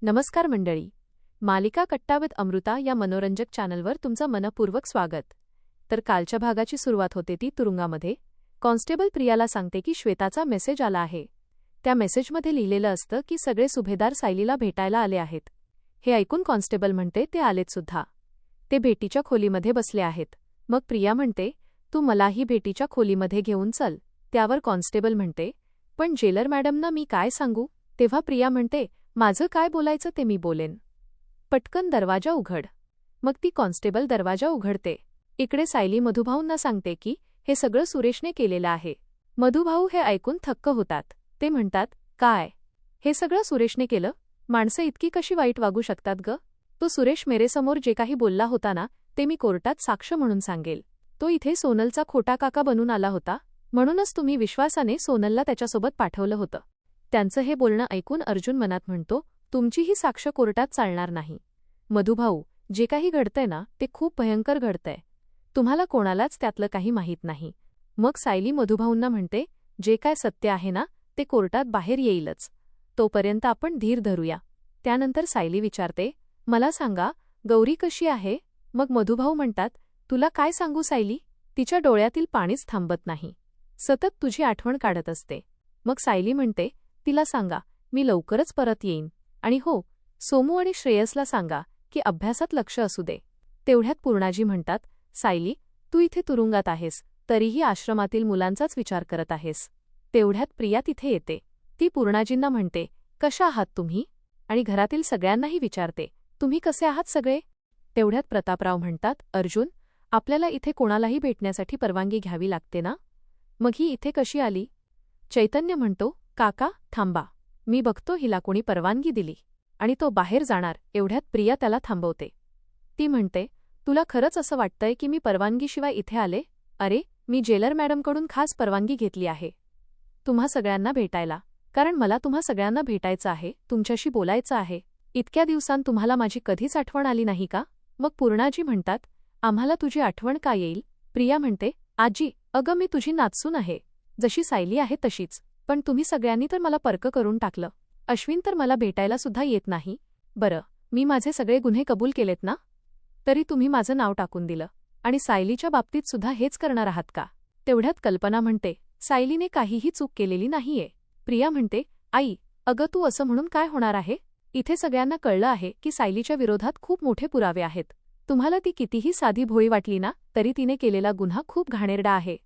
नमस्कार मंडळी. मालिका कट्टा विथ अमृता या मनोरंजक चॅनलवर तुमचं मनपूर्वक स्वागत. तर कालच्या भागाची सुरुवात होते ती तुरुंगामध्ये. कॉन्स्टेबल प्रियाला सांगते की श्वेताचा मेसेज आला आहे. त्या मेसेजमध्ये लिहिलेलं असतं की सगळे सुभेदार सायलीला भेटायला आले आहेत. हे ऐकून कॉन्स्टेबल म्हणते ते आलेत सुद्धा. ते भेटीच्या खोलीमध्ये बसले आहेत. मग प्रिया म्हणते तू मलाही भेटीच्या खोलीमध्ये घेऊन चल. त्यावर कॉन्स्टेबल म्हणते पण जेलर मॅडमना मी काय सांगू. तेव्हा प्रिया म्हणते माझं काय बोलायचं ते मी बोलेन. पटकन दरवाजा उघड. मग ती कॉन्स्टेबल दरवाजा उघडते. इकडे सायली मधुभाऊंना सांगते की हे सगळं सुरेशने केलेलं आहे. मधुभाऊ हे ऐकून थक्क होतात. ते म्हणतात काय, हे सगळं सुरेशने केलं? माणसं इतकी कशी वाईट वागू शकतात ग. तो सुरेश मेरेसमोर जे काही बोलला होता ना ते मी कोर्टात साक्ष म्हणून सांगेल. तो इथे सोनलचा खोटा काका बनून आला होता, म्हणूनच तुम्ही विश्वासाने सोनलला त्याच्यासोबत पाठवलं होतं. त्यांचं हे बोलणं ऐकून अर्जुन मनात म्हणतो तुमचीही साक्ष कोर्टात चालणार नाही. मधुभाऊ, जे काही घडतंय ना ते खूप भयंकर घडतंय. तुम्हाला कोणालाच त्यातलं काही माहीत नाही. मग सायली मधुभाऊंना म्हणते जे काय सत्य आहे ना ते कोर्टात बाहेर येईलच. तोपर्यंत आपण धीर धरूया. त्यानंतर सायली विचारते मला सांगा गौरी कशी आहे. मग मधुभाऊ म्हणतात तुला काय सांगू सायली, तिच्या डोळ्यातील पाणीच थांबत नाही. सतत तुझी आठवण काढत असते. मग सायली म्हणते तिला सांगा मी लवकरच परत येईन. आणि हो, सोमू आणि श्रेयसला सांगा की अभ्यासात लक्ष असू दे. तेवढ्यात पूर्णाजी म्हणतात सायली तू इथे तुरुंगात आहेस तरीही आश्रमातील मुलांचाच विचार करत आहेस. तेवढ्यात प्रिया तिथे येते. ती पूर्णाजींना म्हणते कशा आहात तुम्ही, आणि घरातील सगळ्यांनाही विचारते तुम्ही कसे आहात सगळे. तेवढ्यात प्रतापराव म्हणतात अर्जुन, आपल्याला इथे कोणालाही भेटण्यासाठी परवानगी घ्यावी लागते ना, मग ही इथे कशी आली. चैतन्य म्हणतो काका थांबा, मी बघतो हिला कोणी परवानगी दिली. आणि तो बाहेर जाणार एवढ्यात प्रिया त्याला थांबवते. ती म्हणते तुला खरंच असं वाटतंय की मी परवानगीशिवाय इथे आले. अरे मी जेलर मॅडमकडून खास परवानगी घेतली आहे तुम्हा सगळ्यांना भेटायला, कारण मला तुम्हा सगळ्यांना भेटायचं आहे, तुमच्याशी बोलायचं आहे. इतक्या दिवसांत तुम्हाला माझी कधीच आठवण आली नाही का. मग पूर्णाजी म्हणतात आम्हाला तुझी आठवण का येईल. प्रिया म्हणते आजी अगं मी तुझी नातसून आहे, जशी सायली आहे तशीच. पण तुम्ही सगळ्यांनी तर मला परक करून टाकलं. अश्विन तर मला भेटायला सुद्धा येत नाही. बरं, मी माझे सगळे गुन्हे कबूल केलेत ना, तरी तुम्ही माझं नाव टाकून दिलं. आणि सायलीच्या बाबतीत सुद्धा हेच करणार आहात का. तेवढ्यात कल्पना म्हणते सायलीने काहीही चूक केलेली नाहीये. प्रिया म्हणते आई अगं तू असं म्हणून काय होणार आहे. इथे सगळ्यांना कळलं आहे की सायलीच्या विरोधात खूप मोठे पुरावे आहेत. तुम्हाला ती कितीही साधी भोळी वाटली ना तरी तिने केलेला गुन्हा खूप घाणेरडा आहे.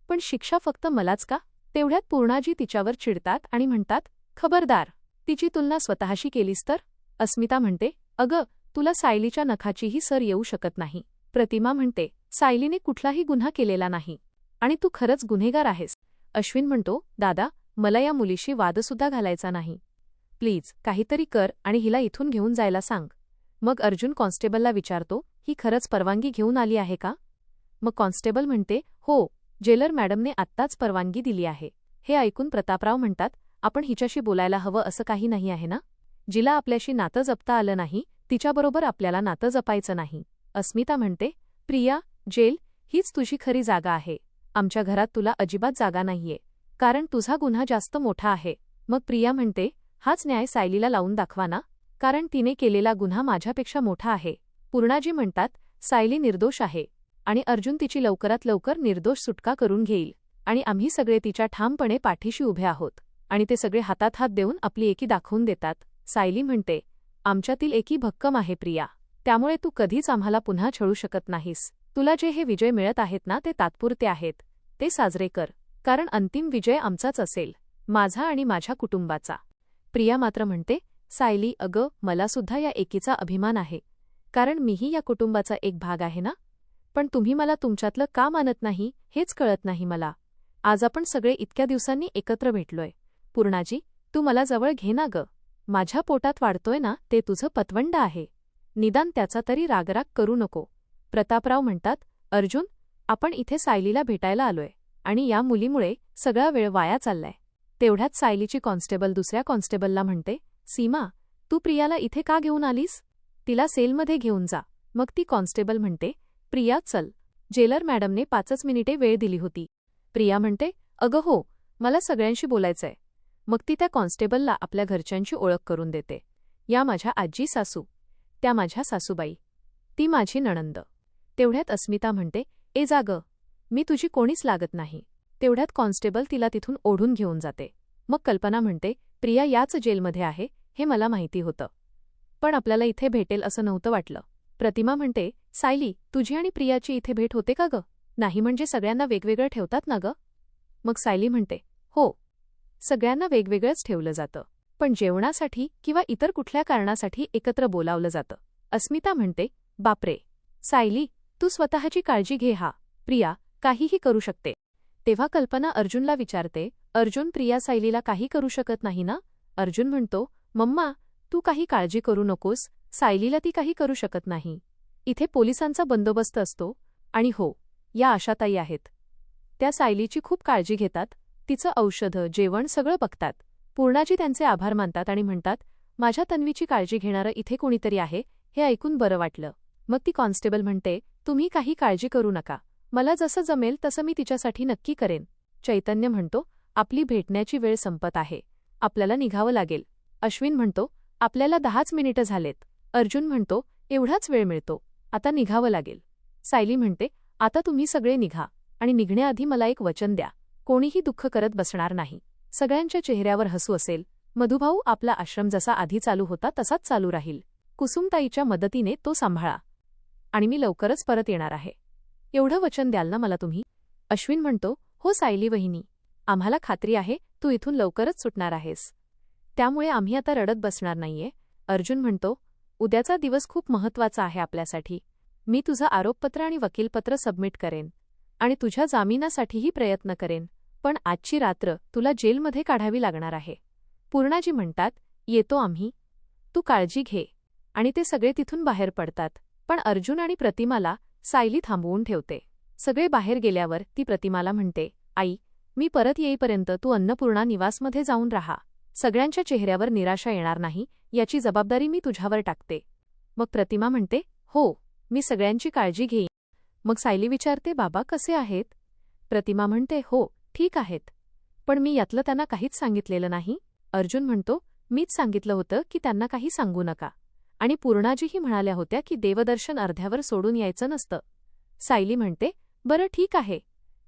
पण शिक्षा फक्त मलाच का. तेवढ्यात पूर्णाजी तिच्यावर चिडतात आणि म्हणतात खबरदार, तिची तुलना स्वतःशी केलीस तर. अस्मिता म्हणते अगं तुला सायलीच्या नखाचीही सर येऊ शकत नाही. प्रतिमा म्हणते सायलीने कुठलाही गुन्हा केलेला नाही आणि तू खरंच गुन्हेगार आहेस. अश्विन म्हणतो दादा मला या मुलीशी वादसुद्धा घालायचा नाही. प्लीज काहीतरी कर आणि हिला इथून घेऊन जायला सांग. मग अर्जुन कॉन्स्टेबलला विचारतो ही खरंच परवानगी घेऊन आली आहे का. मग कॉन्स्टेबल म्हणते हो, जेलर मॅडमने आत्ताच परवानगी दिली आहे. हे ऐकून प्रतापराव म्हणतात आपण हिच्याशी बोलायला हवं असं काही नाही आहे ना. जिला आपल्याशी नातं जपता आलं नाही तिच्याबरोबर आपल्याला नातं जपायचं नाही. अस्मिता म्हणते प्रिया जेल हीच तुझी खरी जागा आहे. आमच्या घरात तुला अजिबात जागा नाहीये, कारण तुझा गुन्हा जास्त मोठा आहे. मग प्रिया म्हणते हाच न्याय सायलीला लावून दाखवा ना, कारण तिने केलेला गुन्हा माझ्यापेक्षा मोठा आहे. पूर्णाजी म्हणतात सायली निर्दोष आहे आणि अर्जुन तिची लवकरात लवकर निर्दोष सुटका करून घेईल आणि आम्ही सगळे तिच्या ठामपणे पाठीशी उभे आहोत. आणि ते सगळे हातात हात देऊन आपली एकी दाखवून देतात. सायली म्हणते आमच्यातील एकी भक्कम आहे प्रिया, त्यामुळे तू कधीच आम्हाला पुन्हा छळू शकत नाहीस. तुला जे हे विजय मिळत आहेत ना ते तात्पुरते आहेत, ते साजरे कर, कारण अंतिम विजय आमचाच असेल, माझा आणि माझ्या कुटुंबाचा. प्रिया मात्र म्हणते सायली अगं मला सुद्धा या एकीचा अभिमान आहे, कारण मीही या कुटुंबाचा एक भाग आहे ना. पण तुम्ही मला तुमच्यातलं का मानत नाही हेच कळत नाही मला. आज आपण सगळे इतक्या दिवसांनी एकत्र भेटलोय. पूर्णाजी तू मला जवळ घे ना ग. माझ्या पोटात वाढतोय ना ते तुझं पतवंड आहे, निदान त्याचा तरी रागराग करू नको. प्रतापराव म्हणतात अर्जुन आपण इथे सायलीला भेटायला आलोय आणि या मुलीमुळे सगळा वेळ वाया चाललाय. तेवढ्यात सायलीची कॉन्स्टेबल दुसऱ्या कॉन्स्टेबलला म्हणते सीमा तू प्रियाला इथे का घेऊन आलीस, तिला सेलमध्ये घेऊन जा. मग ती कॉन्स्टेबल म्हणते प्रिया चल, जेलर मॅडमने 5 मिनिटे वेळ दिली होती. प्रिया म्हणते अगं हो, मला सगळ्यांशी बोलायचंय. मग ती त्या कॉन्स्टेबलला आपल्या घरच्यांची ओळख करून देते. या माझ्या आजी सासू, त्या माझ्या सासूबाई, ती माझी नणंद. तेवढ्यात अस्मिता म्हणते, ए जा गं, मी तुझी कोणीच लागत नाही. तेवढ्यात कॉन्स्टेबल तिला तिथून ओढून घेऊन जाते. मग कल्पना म्हणते, प्रिया याच जेलमध्ये आहे हे मला माहिती होतं, पण आपल्याला इथे भेटेल असं नव्हतं वाटलं. प्रतिमा म्हणते, सायली, तुझी आणि प्रियाची इथे भेट होते का गं? नाही म्हणजे सगळ्यांना वेगवेगळं ठेवतात ना गं? मग सायली म्हणते, हो, सगळ्यांना वेगवेगळंच ठेवलं जातं, पण जेवणासाठी किंवा इतर कुठल्या कारणासाठी एकत्र बोलावलं जातं. अस्मिता म्हणते, बापरे सायली, तू स्वतःची काळजी घे. हा प्रिया काहीही करू शकते. तेव्हा कल्पना अर्जुनला विचारते, अर्जुन, प्रिया सायलीला काही करू शकत नाही ना? अर्जुन म्हणतो, मम्मा, तू काही काळजी करू नकोस, सायलीला ती काही करू शकत नाही. इथे पोलिसांचा बंदोबस्त असतो आणि हो, या आशाताई आहेत. त्या सायलीची खूप काळजी घेतात, तिचं औषधं, जेवण सगळं बघतात. पूर्णाजी त्यांचे आभार मानतात आणि म्हणतात, माझ्या तन्वीची काळजी घेणारं इथे कोणीतरी आहे हे ऐकून बरं वाटलं. मग ती कॉन्स्टेबल म्हणते, तुम्ही काही काळजी करू नका, मला जसं जमेल तसं मी तिच्यासाठी नक्की करेन. चैतन्य म्हणतो, आपली भेटण्याची वेळ संपत आहे, आपल्याला निघावं लागेल. अश्विन म्हणतो, आपल्याला 10च मिनिटं झालेत. अर्जुन म्हणतो, एवढाच वेळ मिळतो, आता निघावं लागेल. सायली म्हणते, आता तुम्ही सगळे निघा आणि निघण्याआधी मला एक वचन द्या, कोणीही दुःख करत बसणार नाही. सगळ्यांच्या चेहऱ्यावर हसू असेल. मधुभाऊ, आपला आश्रम जसा आधी चालू होता तसाच चालू राहील. कुसुमताईच्या मदतीने तो सांभाळा आणि मी लवकरच परत येणार आहे. एवढं वचन द्याल ना मला तुम्ही? अश्विन म्हणतो, हो सायली वहिनी, आम्हाला खात्री आहे तू इथून लवकरच सुटणार आहेस, त्यामुळे आम्ही आता रडत बसणार नाहीये. अर्जुन म्हणतो, उद्याचा दिवस खूप महत्त्वाचा आहे आपल्यासाठी. मी तुझं आरोपपत्र आणि वकीलपत्र सबमिट करेन आणि तुझ्या जामिनासाठीही प्रयत्न करेन, पण आजची रात्र तुला जेलमध्ये काढावी लागणार आहे. पूर्णाजी म्हणतात, येतो आम्ही, तू काळजी घे. आणि ते सगळे तिथून बाहेर पडतात. पण अर्जुन आणि प्रतिमाला सायली थांबवून ठेवते. सगळे बाहेर गेल्यावर ती प्रतिमाला म्हणते, आई, मी परत येईपर्यंत तू अन्नपूर्णा निवासमध्ये जाऊन राहा. सगळ्यांच्या चेहऱ्यावर निराशा येणार नाही याची जबाबदारी मी तुझ्यावर टाकते. मग प्रतिमा म्हणते, हो, मी सगळ्यांची काळजी घेईन. मग सायली विचारते, बाबा कसे आहेत? प्रतिमा म्हणते, हो, ठीक आहेत, पण मी यातलं त्यांना काहीच सांगितलेलं नाही. अर्जुन म्हणतो, मीच सांगितलं होतं की त्यांना काही सांगू नका, आणि पूर्णाजीही म्हणाल्या होत्या की देवदर्शन अर्ध्यावर सोडून यायचं नसतं. सायली म्हणते, बरं ठीक आहे,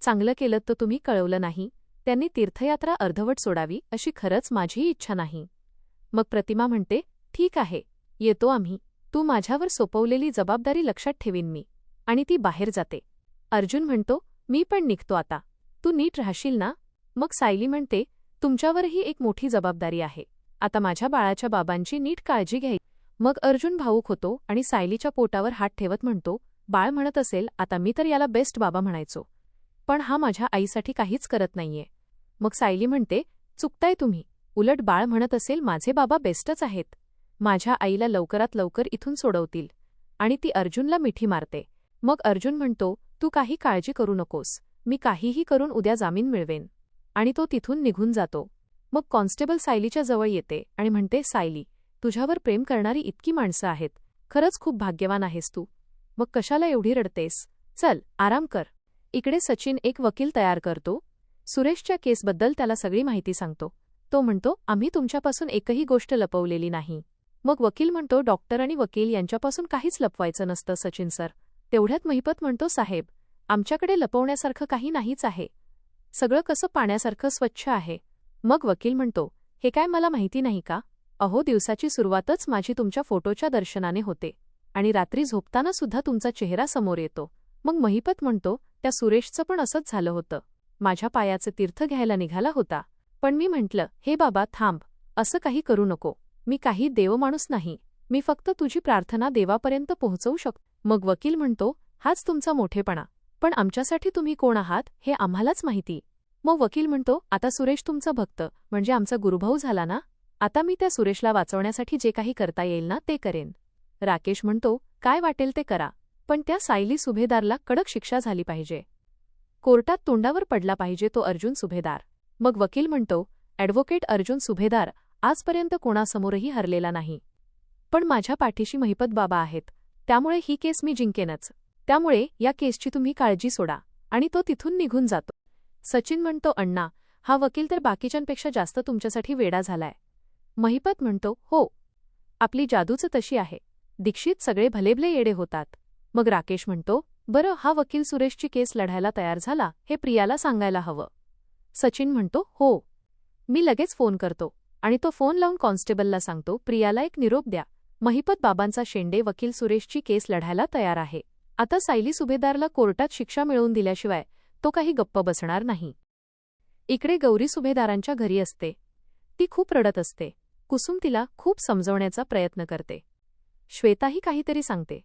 चांगलं केलं तर तुम्ही कळवलं नाही. त्यांनी तीर्थयात्रा अर्धवट सोडावी अशी खरंच माझीही इच्छा नाही. मग प्रतिमा म्हणते, ठीक आहे, येतो आम्ही, तू माझ्यावर सोपवलेली जबाबदारी लक्षात ठेवीन मी. आणि ती बाहेर जाते. अर्जुन म्हणतो, मी पण निघतो आता, तू नीट राहशील ना? मग सायली म्हणते, तुमच्यावरही एक मोठी जबाबदारी आहे, आता माझ्या बाळाच्या बाबांची नीट काळजी घ्यायची. मग अर्जुन भावूक होतो आणि सायलीच्या पोटावर हात ठेवत म्हणतो, बाळ म्हणत असेल आता मी तर याला बेस्ट बाबा म्हणायचो, पण हा माझ्या आईसाठी काहीच करत नाहीये. मग सायली म्हणते, चुकताय तुम्ही, उलट बाळ म्हणत असेल माझे बाबा बेस्टच आहेत, माझ्या आईला लवकरात लवकर इथून सोडवतील. आणि ती अर्जुनला मिठी मारते. मग अर्जुन म्हणतो, तू काही काळजी करू नकोस, मी काहीही करून उद्या जामीन मिळवेन. आणि तो तिथून निघून जातो. मग कॉन्स्टेबल सायलीच्या जवळ येते आणि म्हणते, सायली, तुझ्यावर प्रेम करणारी इतकी माणसं आहेत, खरंच खूप भाग्यवान आहेस तू. मग कशाला एवढी रडतेस? चल आराम कर. इकडे सचिन एक वकील तयार करतो. सुरेशच्या केसबद्दल त्याला सगळी माहिती सांगतो. तो म्हणतो, आम्ही तुमच्यापासून एकही गोष्ट लपवलेली नाही. मग वकील म्हणतो, डॉक्टर आणि वकील यांच्यापासून काहीच लपवायचं नसतं सचिन सर. तेवढ्यात महिपत म्हणतो, साहेब, आमच्याकडे लपवण्यासारखं काही नाहीच आहे, सगळं कसं पाण्यासारखं स्वच्छ आहे. मग वकील म्हणतो, हे काय मला माहिती नाही का? अहो, दिवसाची सुरुवातच माझी तुमच्या फोटोच्या दर्शनाने होते आणि रात्री झोपताना सुद्धा तुमचा चेहरा समोर येतो. मग महिपत म्हणतो, त्या सुरेशचं पण असंच झालं होतं, माझ्या पायाचं तीर्थ घ्यायला निघाला होता, पण मी म्हटलं, हे बाबा थांब, असं काही करू नको, मी काही देवमाणूस नाही, मी फक्त तुझी प्रार्थना देवापर्यंत पोहोचवू शकतो. मग वकील म्हणतो, हाच तुमचा मोठेपणा, पण आमच्यासाठी तुम्ही कोण आहात हे आम्हालाच माहिती. मग वकील म्हणतो, आता सुरेश तुमचा भक्त म्हणजे आमचा गुरुभाऊ झाला ना, आता मी त्या सुरेशला वाचवण्यासाठी जे काही करता येईल ना ते करेन. राकेश म्हणतो, काय वाटेल ते करा, पण त्या सायली सुभेदारला कडक शिक्षा झाली पाहिजे, कोर्टात तोंडावर पडला पाहिजे तो अर्जुन सुभेदार. मग वकील म्हणतो, ॲडव्होकेट अर्जुन सुभेदार आजपर्यंत कोणासमोरही हरलेला नाही, पण माझ्या पाठीशी महिपत बाबा आहेत, त्यामुळे ही केस मी जिंकेनच, त्यामुळे या केसची तुम्ही काळजी सोडा. आणि तो तिथून निघून जातो. सचिन म्हणतो, अण्णा, हा वकील तर बाकीच्यांपेक्षा जास्त तुमच्यासाठी वेडा झालाय. महिपत म्हणतो, हो, आपली जादूच तशी आहे. दीक्षित सगळे भलेभले येडे होतात. मग राकेश म्हणतो, बरं, हा वकील सुरेशची केस लढायला तयार झाला हे प्रियाला सांगायला हवं. सचिन म्हणतो, हो, मी लगेच फोन करतो. आणि तो फोन लावून कॉन्स्टेबलला सांगतो, प्रियाला एक निरोप द्या. महिपत बाबांचा शेंडे वकील सुरेशची केस लढायला तयार आहे. आता सायली सुभेदारला कोर्टात शिक्षा मिळवून दिल्याशिवाय तो काही गप्प बसणार नाही. इकडे गौरी सुभेदारांच्या घरी असते. ती खूप रडत असते. कुसुम तिला खूप समजवण्याचा प्रयत्न करते. श्वेताही काहीतरी सांगते.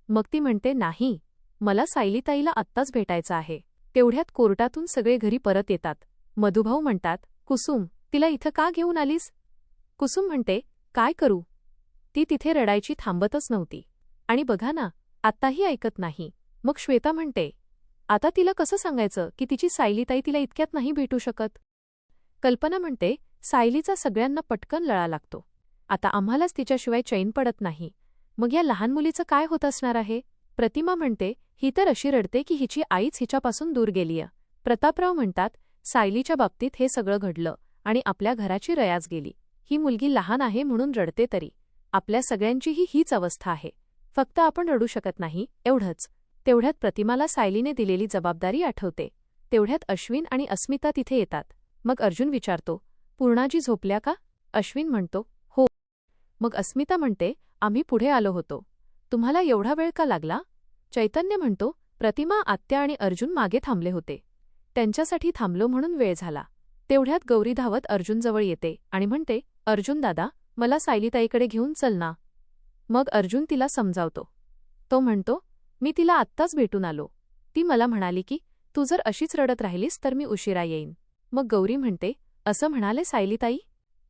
मग ती म्हणते, नाही, मला सायलीताईला आत्ताच भेटायचं आहे. तेवढ्यात कोर्टातून सगळे घरी परत येतात. मधुभाऊ म्हणतात, कुसुम, तिला इथं का घेऊन आलीस? कुसुम म्हणते, काय करू? ती तिथे रडायची थांबतच नव्हती. आणि बघा ना, आत्ताही ऐकत नाही. मग श्वेता म्हणते, आता तिला कसं सांगायचं की तिची सायलीताई तिला इतक्यात नाही भेटू शकत? कल्पना म्हणते, सायलीचा सगळ्यांना पटकन लळा लागतो. आता आम्हालाच तिच्याशिवाय चैन पडत नाही. मग या लहान मुलीचं काय होत असणार आहे? प्रतिमा म्हणते, ही तर अशी रडते की हिची आईच हिच्यापासून दूर गेलीय. प्रतापराव म्हणतात, सायलीच्या बाबतीत हे सगळं घडलं आणि आपल्या घराची रयाज गेली. ही मुलगी लहान आहे म्हणून रडते तरी. आपल्या सगळ्यांचीही हीच अवस्था आहे. फक्त आपण रडू शकत नाही, एवढंच. तेवढ्यात प्रतिमाला सायलीने दिलेली जबाबदारी आठवते. तेवढ्यात अश्विन आणि अस्मिता तिथे येतात. मग अर्जुन विचारतो, पूर्णाजी झोपल्या का? अश्विन म्हणतो, हो. मग अस्मिता म्हणते, आम्ही पुढे आलो होतो. तुम्हाला एवढा वेळ का लागला? चैतन्य म्हणतो, प्रतिमा, आत्या आणि अर्जुन मागे थांबले होते. त्यांच्यासाठी थांबलो म्हणून वेळ झाला. तेवढ्यात गौरी धावत अर्जुनजवळ येते आणि म्हणते, अर्जुन दादा, मला सायलीताईकडे घेऊन चल ना. मग अर्जुन तिला समजावतो. तो म्हणतो, मी तिला आत्ताच भेटून आलो. ती मला म्हणाली की तू जर अशीच रडत राहिलीस तर मी उशिरा येईन. मग गौरी म्हणते, असं म्हणाले सायलीताई?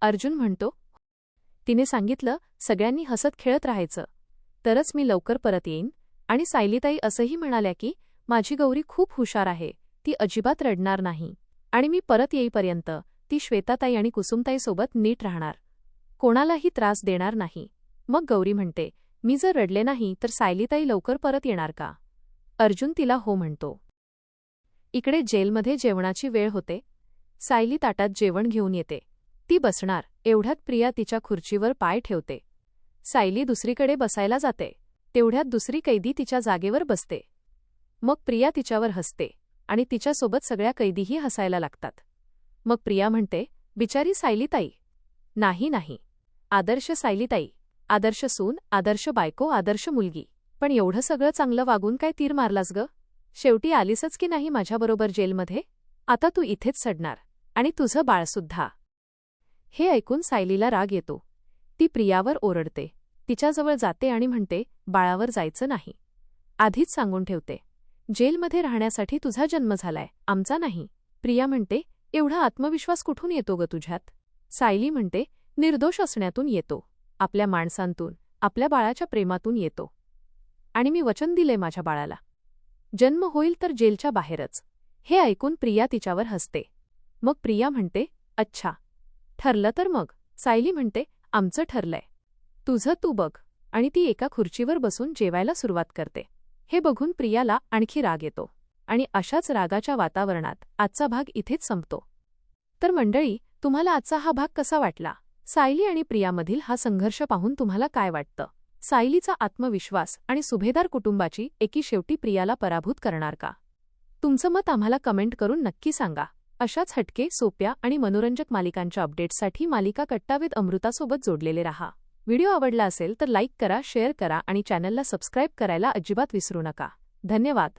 अर्जुन म्हणतो, तिने सांगितलं, सगळ्यांनी हसत खेळत राहायचं, तरच मी लवकर परत येईन. आणि सायलीताई असंही म्हणाल्या की माझी गौरी खूप हुशार आहे, ती अजिबात रडणार नाही. आणि मी परत येईपर्यंत ती श्वेताताई आणि कुसुमताईसोबत नीट राहणार, कोणालाही त्रास देणार नाही. मग गौरी म्हणते, मी जर रडले नाही तर सायलीताई लवकर परत येणार का? अर्जुन तिला हो म्हणतो. इकडे जेलमध्ये जेवणाची वेळ होते. सायली ताटात जेवण घेऊन येते. ती बसणार, एवढ्यात प्रिया तिच्या खुर्चीवर पाय ठेवते. सायली दुसरीकडे बसायला जाते. तेवढ्यात दुसरी कैदी तिच्या जागेवर बसते. मग प्रिया तिच्यावर हसते आणि तिच्यासोबत सगळ्या कैदीही हसायला लागतात. मग प्रिया म्हणते, बिचारी सायलीताई. नाही नाही, आदर्श सायलीताई, आदर्श सून, आदर्श बायको, आदर्श मुलगी. पण एवढं सगळं चांगलं वागून काय तीर मारलास ग? शेवटी आलीसच की नाही माझ्याबरोबर जेलमध्ये? आता तू इथेच सडणार, आणि तुझं बाळसुद्धा. हे ऐकून सायलीला राग येतो. ती प्रियावर ओरडते. तिच्याजवळ जाते आणि म्हणते, बाळावर जायचं नाही. आधीच सांगून ठेवते, जेलमध्ये राहण्यासाठी तुझा जन्म झालाय, आमचा नाही. प्रिया म्हणते, एवढा आत्मविश्वास कुठून येतो ग तुझ्यात? सायली म्हणते, निर्दोष असण्यातून येतो, आपल्या माणसांतून, आपल्या बाळाच्या प्रेमातून येतो. आणि मी वचन दिले माझ्या बाळाला. जन्म होईल तर जेलच्या बाहेरच. हे ऐकून प्रिया तिच्यावर हसते. मग प्रिया म्हणते, अच्छा, ठरलं तर मग. सायली म्हणते, आमचं ठरलंय, तुझं तू बघ. आणि ती एका खुर्चीवर बसून जेवायला सुरुवात करते. हे बघून प्रियाला आणखी राग येतो. आणि अशाच रागाच्या वातावरणात आजचा भाग इथेच संपतो. तर मंडळी, तुम्हाला आजचा हा भाग कसा वाटला? सायली आणि प्रियामधील हा संघर्ष पाहून तुम्हाला काय वाटतं? सायलीचा आत्मविश्वास आणि सुभेदार कुटुंबाची एकी शेवटी प्रियाला पराभूत करणार का? तुमचं मत आम्हाला कमेंट करून नक्की सांगा. अशाच हटके, सोप्या आणि मनोरंजक मालिकांच्या अपडेट्ससाठी मालिका कट्टा विथ अमृतासोबत जोडलेले रहा. व्हिडिओ आवडला असेल तर लाईक करा, शेअर करा आणि चॅनलला सबस्क्राईब करायला अजिबात विसरू नका. धन्यवाद.